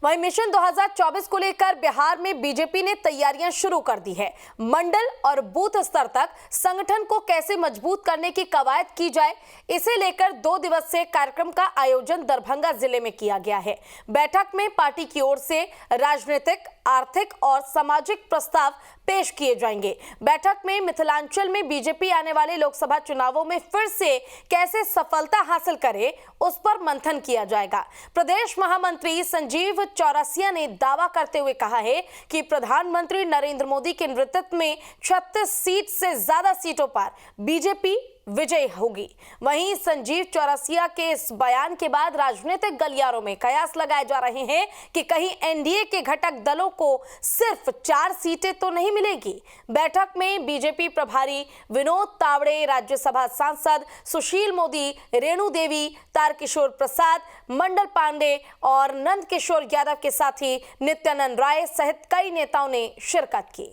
वहीं मिशन 2024 को लेकर बिहार में बीजेपी ने तैयारियां शुरू कर दी है। मंडल और बूथ स्तर तक संगठन को कैसे मजबूत करने की कवायद की जाए, इसे लेकर 2 दिवसीय कार्यक्रम का आयोजन दरभंगा जिले में किया गया है। बैठक में पार्टी की ओर से राजनीतिक, आर्थिक और सामाजिक प्रस्ताव पेश किए जाएंगे। बैठक में मिथिलांचल में बीजेपी आने वाले लोकसभा चुनावों में फिर से कैसे सफलता हासिल करे, उस पर मंथन किया जाएगा। प्रदेश महामंत्री संजीव चौरसिया ने दावा करते हुए कहा है कि प्रधानमंत्री नरेंद्र मोदी के नेतृत्व में 36 सीट से ज्यादा सीटों पर बीजेपी विजय होगी। वहीं संजीव चौरसिया के इस बयान के बाद राजनीतिक गलियारों में कयास लगाए जा रहे हैं कि कहीं एनडीए के घटक दलों को सिर्फ 4 सीटें तो नहीं मिलेगी। बैठक में बीजेपी प्रभारी विनोद तावड़े, राज्यसभा सांसद सुशील मोदी, रेणु देवी, तारकिशोर प्रसाद, मंडल पांडे और नंद किशोर यादव के साथ ही नित्यानंद राय सहित कई नेताओं ने शिरकत की।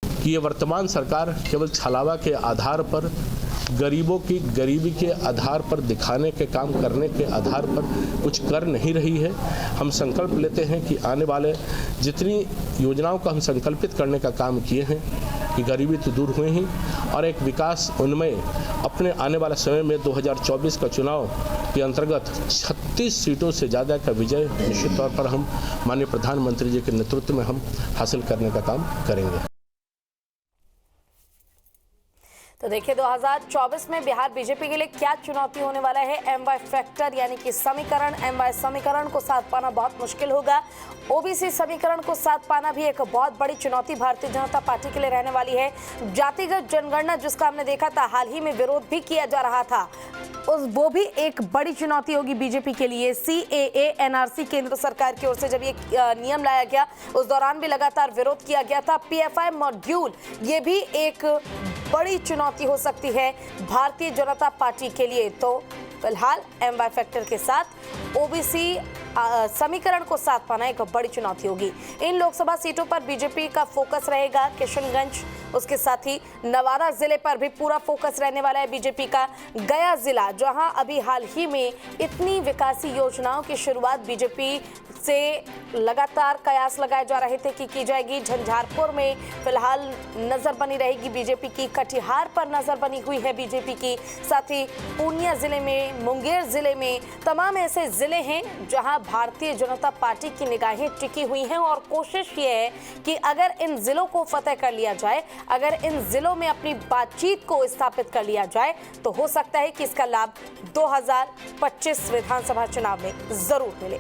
कि ये वर्तमान सरकार केवल छलावा के आधार पर, गरीबों की गरीबी के आधार पर दिखाने के काम करने के आधार पर कुछ कर नहीं रही है। हम संकल्प लेते हैं कि आने वाले जितनी योजनाओं का हम संकल्पित करने का काम किए हैं कि गरीबी तो दूर हुए ही और एक विकास उन्मय अपने आने वाले समय में 2024 का चुनाव के अंतर्गत 36 सीटों से ज़्यादा का विजय निश्चित तौर पर हम माननीय प्रधानमंत्री जी के नेतृत्व में हम हासिल करने का काम करेंगे। तो देखिए 2024 में बिहार बीजेपी के लिए क्या चुनौती होने वाला है। एमवाई फैक्टर यानी कि समीकरण, एमवाई समीकरण को साथ पाना बहुत मुश्किल होगा। ओबीसी समीकरण को साथ पाना भी एक बहुत बड़ी चुनौती भारतीय जनता पार्टी के लिए रहने वाली है। जातिगत जनगणना जिसका हमने देखा था, हाल ही में विरोध भी किया जा रहा था, वो भी एक बड़ी चुनौती होगी बीजेपी के लिए। CAA NRC केंद्र सरकार की ओर से जब ये नियम लाया गया उस दौरान भी लगातार विरोध किया गया था। PFI मॉड्यूल, ये भी एक बड़ी चुनौती हो सकती है भारतीय जनता पार्टी के लिए। तो फिलहाल एमवाई फैक्टर के साथ ओबीसी समीकरण को साथ पाना एक बड़ी चुनौती होगी। इन लोकसभा सीटों पर बीजेपी का फोकस रहेगा। किशनगंज, उसके साथ ही नवादा जिले पर भी पूरा फोकस रहने वाला है बीजेपी का। गया जिला, जहां अभी हाल ही में इतनी विकासी योजनाओं की शुरुआत बीजेपी से लगातार कयास लगाए जा रहे थे कि की जाएगी। झंझारपुर में फिलहाल नजर बनी रहेगी बीजेपी की। कटिहार पर नजर बनी हुई है बीजेपी की। साथ ही पूर्णिया जिले में, मुंगेर जिले में, तमाम ऐसे जिले हैं जहां भारतीय जनता पार्टी की निगाहें टिकी हुई हैं और कोशिश ये है कि अगर इन जिलों को फतेह कर लिया जाए, अगर इन जिलों में अपनी बातचीत को स्थापित कर लिया जाए, तो हो सकता है कि इसका लाभ 2025 विधानसभा चुनाव में जरूर मिले।